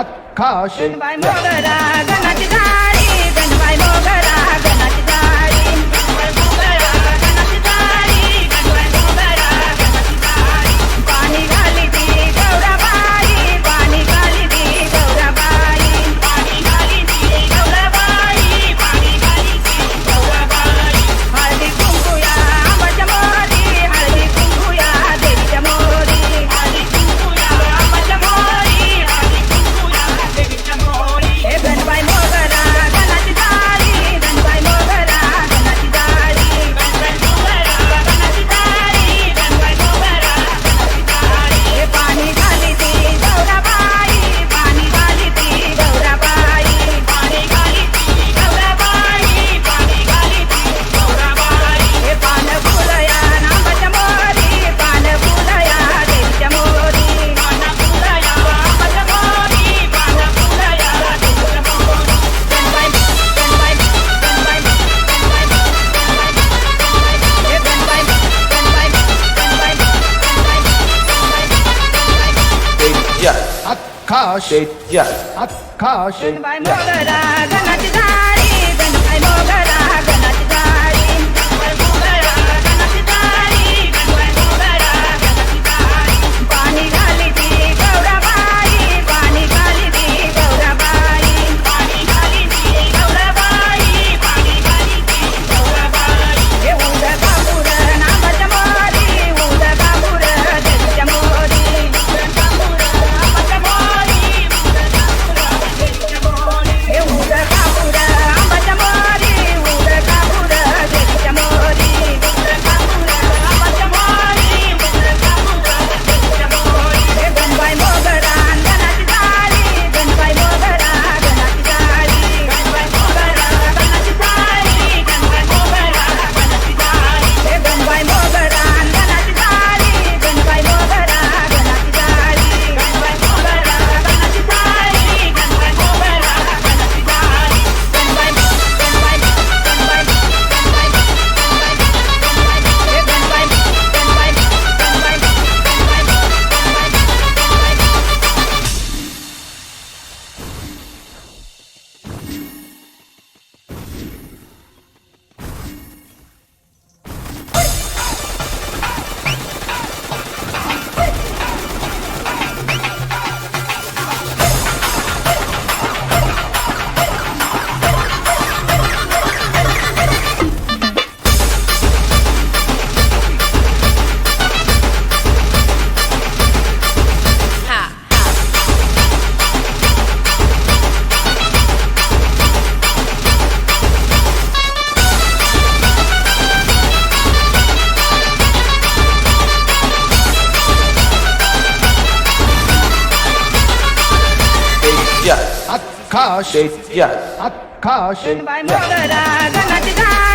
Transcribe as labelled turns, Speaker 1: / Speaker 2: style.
Speaker 1: आकाश
Speaker 2: गणबाई मोगरा गणाची झाडी गणबाई मोगरा गणाची झाडी गणबाई मोगरा गणाची झाडी गणबाई मोगरा गणाची झाडी पाणी घाली ती गौराबाई पाणी घाली ती गौराबाई पाणी घाली ती गौराबाई पाणी घाली ती गौराबाई हळदी कुंकुया आंबाच्या मोरी हळदी कुंकुया देवीच्या मोरी हळदी कुंकुया आंबाच्या मोरी हळदी कुंकुया देवीच्या मोरी हे गणबाई मोगरा गणाची झाडी गणबाई मोगरा गणाची झाडी गणबाई मोगरा गणाची झाडी गणबाई मोगरा गणाची झाडी हे पाणी घाली ती गौराबाई पाणी घाली ती गौराबाई पाणी घाली ती गौराबाई पाणी घाली ती गौराबाई हे पान फुलया आंबाच्या मोरी पान फुलया देवीच्या मोरी पान फुलया आंबाच्या मोरी पान फुलया देवीच्या मोरी गणबाई गणबाई गणबाई गणबाई हे गणबाई गणबाई गणबाई
Speaker 1: आकाश आकाश
Speaker 2: गणबाई मोगरा गणाची झाडी गणबाई मोगरा गणाची झाडी गणबाई मोगरा गणाची झाडी गणबाई मोगरा गणाची झाडी पाणी घाली ती गौराबाई पाणी घाली ती गौराबाई पाणी घाली ती गौराबाई पाणी घाली ती गौराबाई हे उद कापूर आंबाच्या मोरी उद कापूर देवीच्या मोरी उद कापूर आंबाच्या मोरी उद कापूर देवीच्या मोरी हे उद कापूर आंबाच्या मोरी उद कापूर देवीच्या मोरी उद कापूर आंबाच्या मोरी उद कापूर देवीच्या मोरी हे गणबाई मोगरा गणाची झाडी गणबाई मोगरा गणाची झाडी गणबाई मोगरा गणाची झाडी गणबाई मोगरा गणाची झाडी हे गणबाई मोगरा गणाची झाडी गणबाई मोगरा गणाची झाडी गणबाई मोगरा गणाची झाडी गणबाई मोगरा गणाची झाडी गणबाई गणबाई गणबाई गणबाई हे गणबाई गणबाई गणबाई
Speaker 1: आकाश आकाश
Speaker 2: गणबाई मोगरा गणाची झाडी